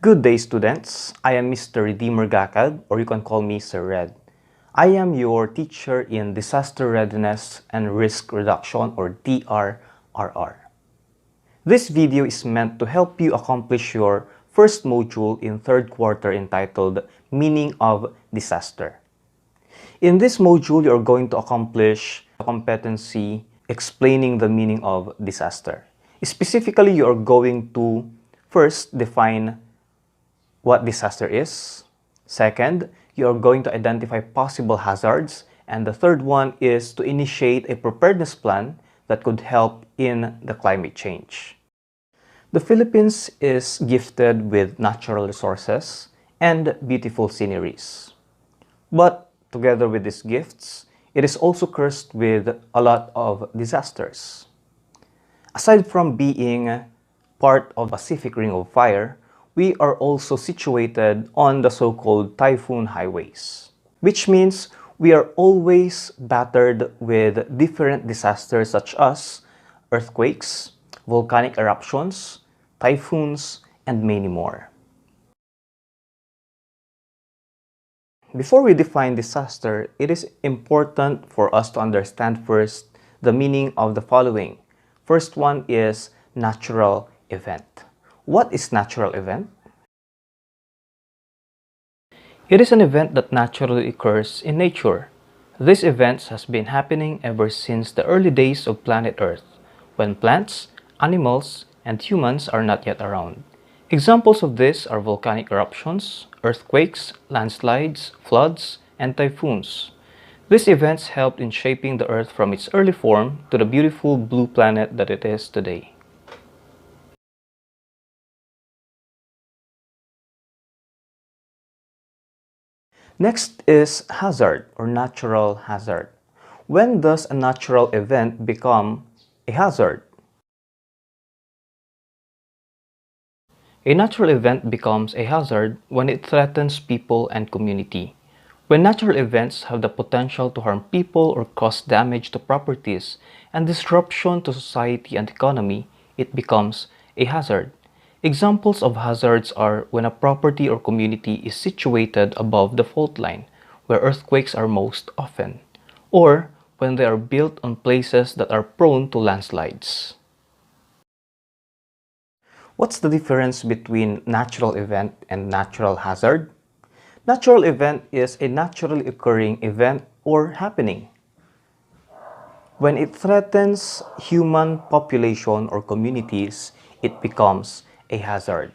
Good day, students. I am Mr. Redeemer GACAD, or you can call me Sir Red. I am your teacher in Disaster Readiness and Risk Reduction, or DRRR. This video is meant to help you accomplish your first module in third quarter entitled Meaning of Disaster. In this module, you are going to accomplish a competency explaining the meaning of disaster. Specifically, you are going to first define what disaster is. Second, you are going to identify possible hazards. And the third one is to initiate a preparedness plan that could help in the climate change. The Philippines is gifted with natural resources and beautiful sceneries. But together with these gifts, it is also cursed with a lot of disasters. Aside from being part of the Pacific Ring of Fire, we are also situated on the so-called typhoon highways, which means we are always battered with different disasters such as earthquakes, volcanic eruptions, typhoons, and many more. Before we define disaster, it is important for us to understand first the meaning of the following. First one is natural event. What is natural event? It is an event that naturally occurs in nature. This event has been happening ever since the early days of planet Earth, when plants, animals, and humans are not yet around. Examples of this are volcanic eruptions, earthquakes, landslides, floods, and typhoons. These events helped in shaping the Earth from its early form to the beautiful blue planet that it is today. Next is hazard or natural hazard. When does a natural event become a hazard? A natural event becomes a hazard when it threatens people and community. When natural events have the potential to harm people or cause damage to properties and disruption to society and economy, it becomes a hazard. Examples of hazards are when a property or community is situated above the fault line, where earthquakes are most often, or when they are built on places that are prone to landslides. What's the difference between natural event and natural hazard? Natural event is a naturally occurring event or happening. When it threatens human population or communities, it becomes a hazard.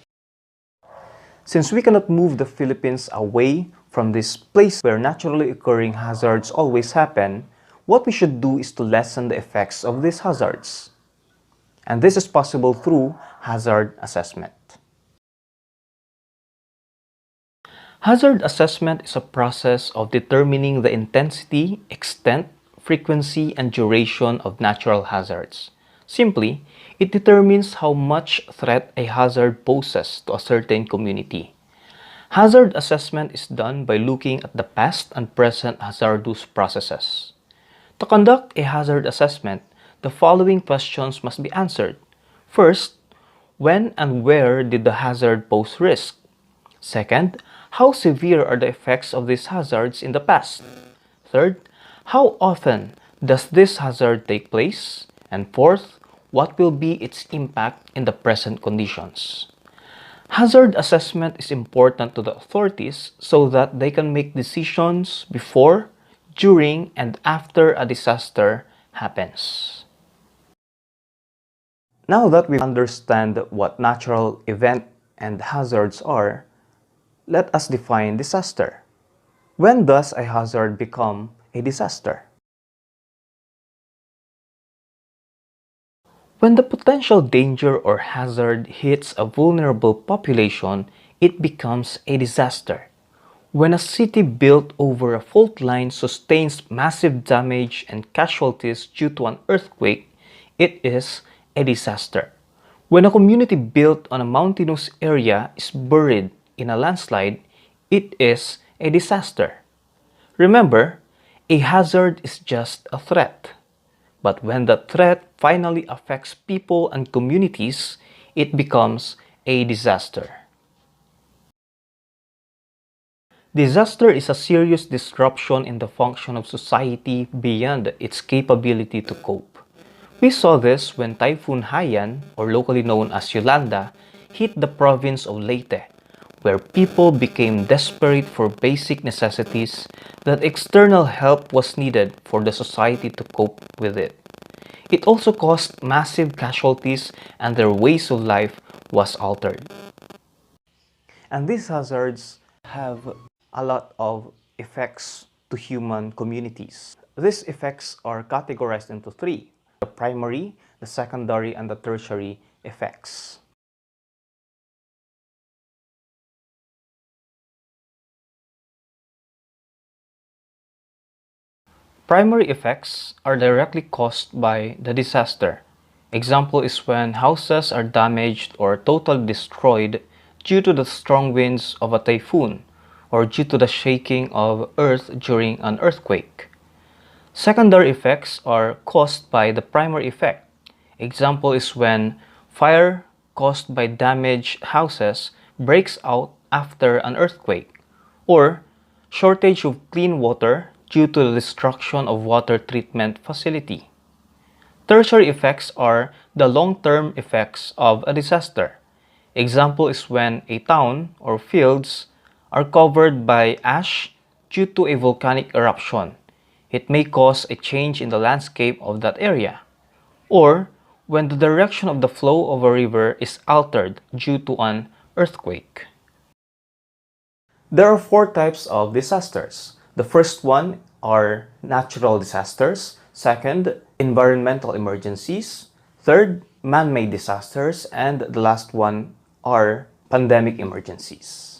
Since we cannot move the Philippines away from this place where naturally occurring hazards always happen, what we should do is to lessen the effects of these hazards. And this is possible through hazard assessment. Hazard assessment is a process of determining the intensity, extent, frequency, and duration of natural hazards. Simply, it determines how much threat a hazard poses to a certain community. Hazard assessment is done by looking at the past and present hazardous processes. To conduct a hazard assessment, the following questions must be answered. First, when and where did the hazard pose risk? Second, how severe are the effects of these hazards in the past? Third, how often does this hazard take place? And fourth, what will be its impact in the present conditions? Hazard assessment is important to the authorities so that they can make decisions before, during, and after a disaster happens. Now that we understand what natural event and hazards are, let us define disaster. When does a hazard become a disaster? When the potential danger or hazard hits a vulnerable population, it becomes a disaster. When a city built over a fault line sustains massive damage and casualties due to an earthquake, it is a disaster. When a community built on a mountainous area is buried in a landslide, it is a disaster. Remember, a hazard is just a threat. But when the threat finally affects people and communities, it becomes a disaster. Disaster is a serious disruption in the function of society beyond its capability to cope. We saw this when Typhoon Haiyan, or locally known as Yolanda, hit the province of Leyte, where people became desperate for basic necessities that external help was needed for the society to cope with it. It also caused massive casualties and their ways of life was altered. And these hazards have a lot of effects to human communities. These effects are categorized into three: the primary, the secondary, and the tertiary effects. Primary effects are directly caused by the disaster. Example is when houses are damaged or totally destroyed due to the strong winds of a typhoon or due to the shaking of earth during an earthquake. Secondary effects are caused by the primary effect. Example is when fire caused by damaged houses breaks out after an earthquake, or shortage of clean water due to the destruction of water treatment facility. Tertiary effects are the long-term effects of a disaster. Example is when a town or fields are covered by ash due to a volcanic eruption. It may cause a change in the landscape of that area. Or when the direction of the flow of a river is altered due to an earthquake. There are four types of disasters. The first one are natural disasters. Second, environmental emergencies. Third, man-made disasters. And the last one are pandemic emergencies.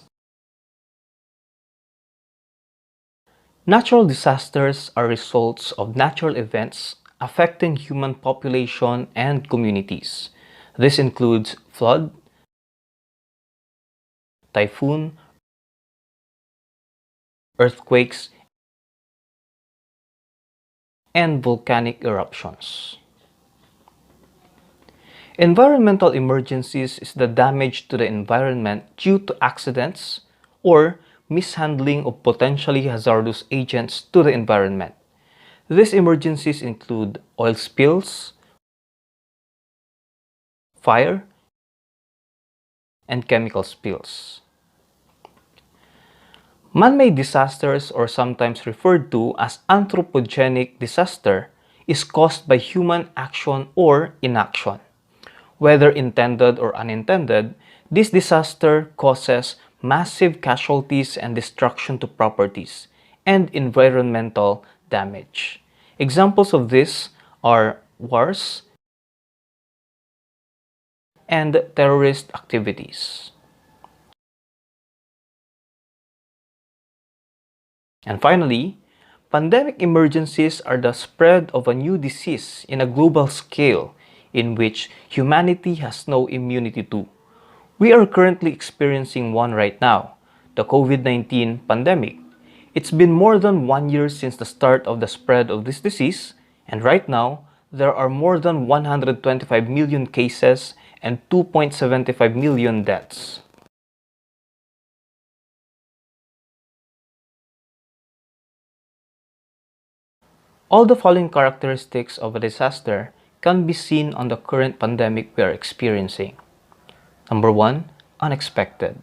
Natural disasters are results of natural events affecting human population and communities. This includes flood, typhoon, earthquakes, and volcanic eruptions. Environmental emergencies is the damage to the environment due to accidents or mishandling of potentially hazardous agents to the environment. These emergencies include oil spills, fire, and chemical spills. Man-made disasters, or sometimes referred to as anthropogenic disaster, is caused by human action or inaction. Whether intended or unintended, this disaster causes massive casualties and destruction to properties and environmental damage. Examples of this are wars and terrorist activities. And finally, pandemic emergencies are the spread of a new disease in a global scale in which humanity has no immunity to. We are currently experiencing one right now, the COVID-19 pandemic. It's been more than 1 year since the start of the spread of this disease, and right now, there are more than 125 million cases and 2.75 million deaths. All the following characteristics of a disaster can be seen on the current pandemic we are experiencing. Number 1, unexpected.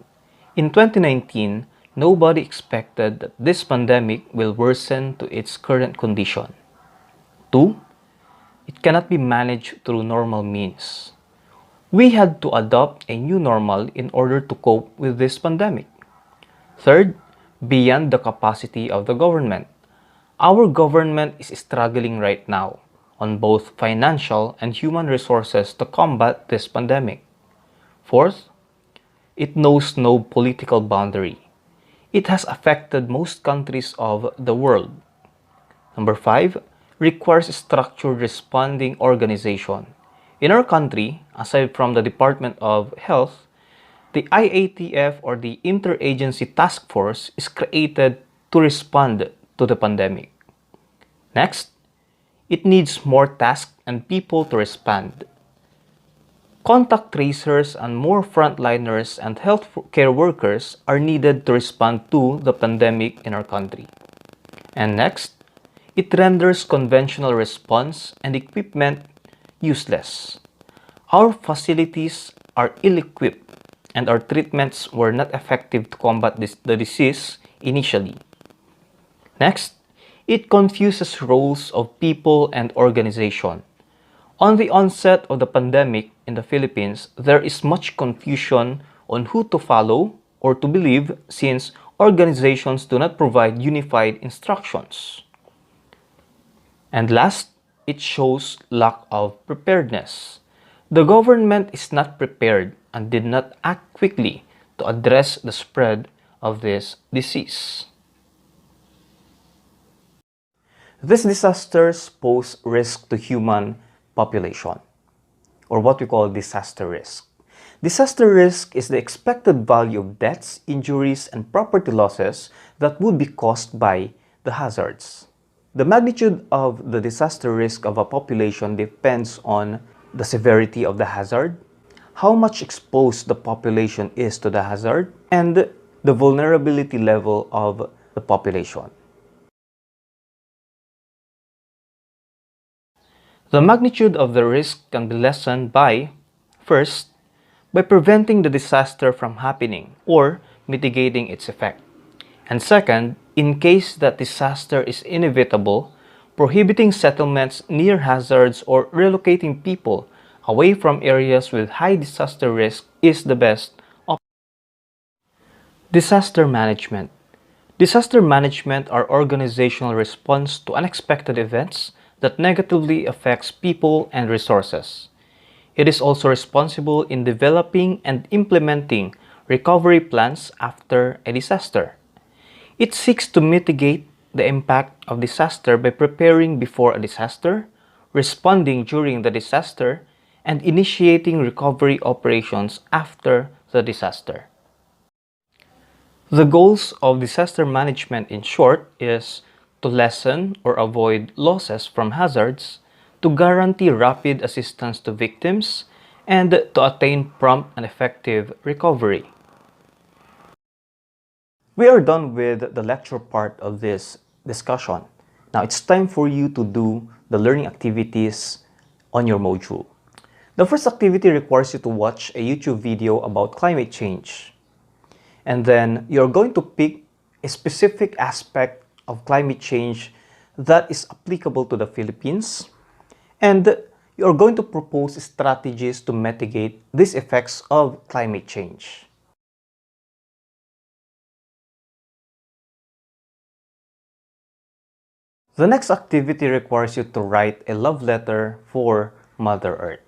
In 2019, nobody expected that this pandemic will worsen to its current condition. 2, it cannot be managed through normal means. We had to adopt a new normal in order to cope with this pandemic. Third, beyond the capacity of the government. Our government is struggling right now on both financial and human resources to combat this pandemic. Fourth, it knows no political boundary. It has affected most countries of the world. Number 5, requires structured responding organization. In our country, aside from the Department of Health, the IATF, or the Interagency Task Force, is created to respond to the pandemic. Next, it needs more tasks and people to respond. Contact tracers and more frontliners and healthcare workers are needed to respond to the pandemic in our country. And next, it renders conventional response and equipment useless. Our facilities are ill-equipped and our treatments were not effective to combat the disease initially. Next, it confuses roles of people and organization. On the onset of the pandemic in the Philippines, there is much confusion on who to follow or to believe since organizations do not provide unified instructions. And last, it shows lack of preparedness. The government is not prepared and did not act quickly to address the spread of this disease. These disasters pose risk to human population, or what we call disaster risk. Disaster risk is the expected value of deaths, injuries, and property losses that would be caused by the hazards. The magnitude of the disaster risk of a population depends on the severity of the hazard, how much exposed the population is to the hazard, and the vulnerability level of the population. The magnitude of the risk can be lessened by, first, by preventing the disaster from happening or mitigating its effect. And second, in case that disaster is inevitable, prohibiting settlements near hazards or relocating people away from areas with high disaster risk is the best option. Disaster management. Disaster management are organizational response to unexpected events that negatively affects people and resources. It is also responsible in developing and implementing recovery plans after a disaster. It seeks to mitigate the impact of disaster by preparing before a disaster, responding during the disaster, and initiating recovery operations after the disaster. The goals of disaster management in short is to lessen or avoid losses from hazards, to guarantee rapid assistance to victims, and to attain prompt and effective recovery. We are done with the lecture part of this discussion. Now it's time for you to do the learning activities on your module. The first activity requires you to watch a YouTube video about climate change. And then you're going to pick a specific aspect of climate change that is applicable to the Philippines. And you're going to propose strategies to mitigate these effects of climate change. The next activity requires you to write a love letter for Mother Earth.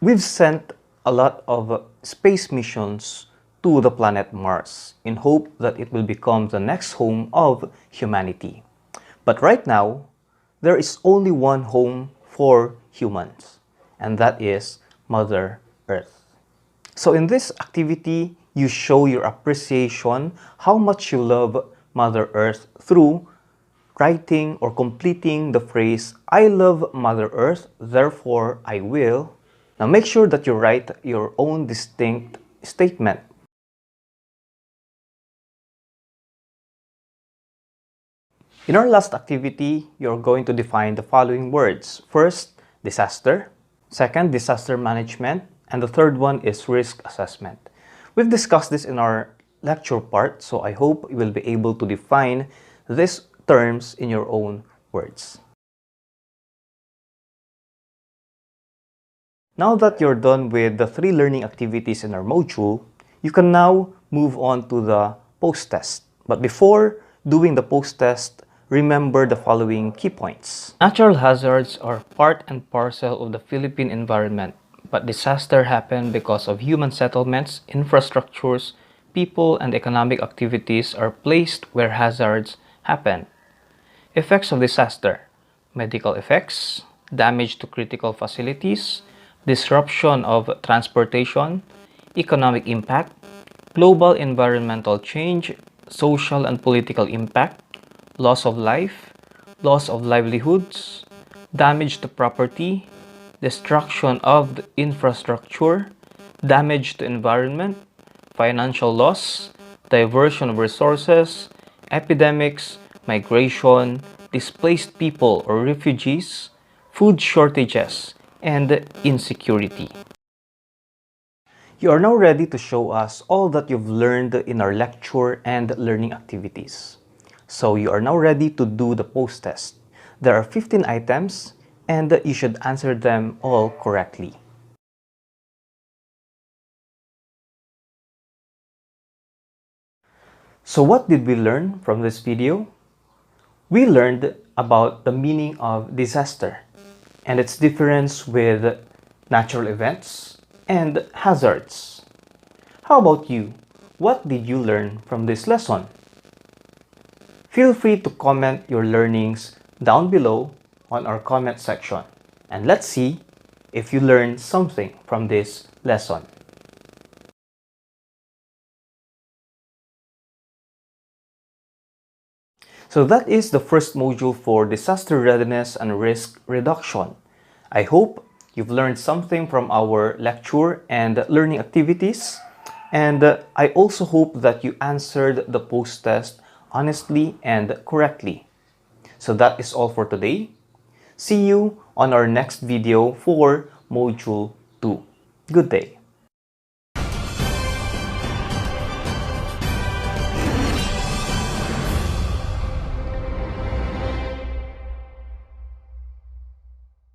We've sent a lot of space missions to the planet Mars in hope that it will become the next home of humanity. But right now, there is only one home for humans, and that is Mother Earth. So in this activity, you show your appreciation, how much you love Mother Earth through writing or completing the phrase, I love Mother Earth, therefore I will. Now make sure that you write your own distinct statement. In our last activity, you're going to define the following words. First, disaster. Second, disaster management. And the third one is risk assessment. We've discussed this in our lecture part, so I hope you will be able to define these terms in your own words. Now that you're done with the 3 learning activities in our module, you can now move on to the post-test. But before doing the post-test, remember the following key points. Natural hazards are part and parcel of the Philippine environment, but disaster happen because of human settlements, infrastructures, people, and economic activities are placed where hazards happen. Effects of disaster: medical effects, damage to critical facilities, disruption of transportation, economic impact, global environmental change, social and political impact, loss of life, loss of livelihoods, damage to property, destruction of the infrastructure, damage to environment, financial loss, diversion of resources, epidemics, migration, displaced people or refugees, food shortages, and insecurity. You are now ready to show us all that you've learned in our lecture and learning activities. So you are now ready to do the post-test. There are 15 items and you should answer them all correctly. So what did we learn from this video? We learned about the meaning of disaster and its difference with natural events and hazards. How about you? What did you learn from this lesson? Feel free to comment your learnings down below on our comment section, and let's see if you learned something from this lesson. So that is the first module for disaster readiness and risk reduction. I hope you've learned something from our lecture and learning activities, and I also hope that you answered the post-test honestly and correctly. So that is all for today. See you on our next video for Module 2. Good day.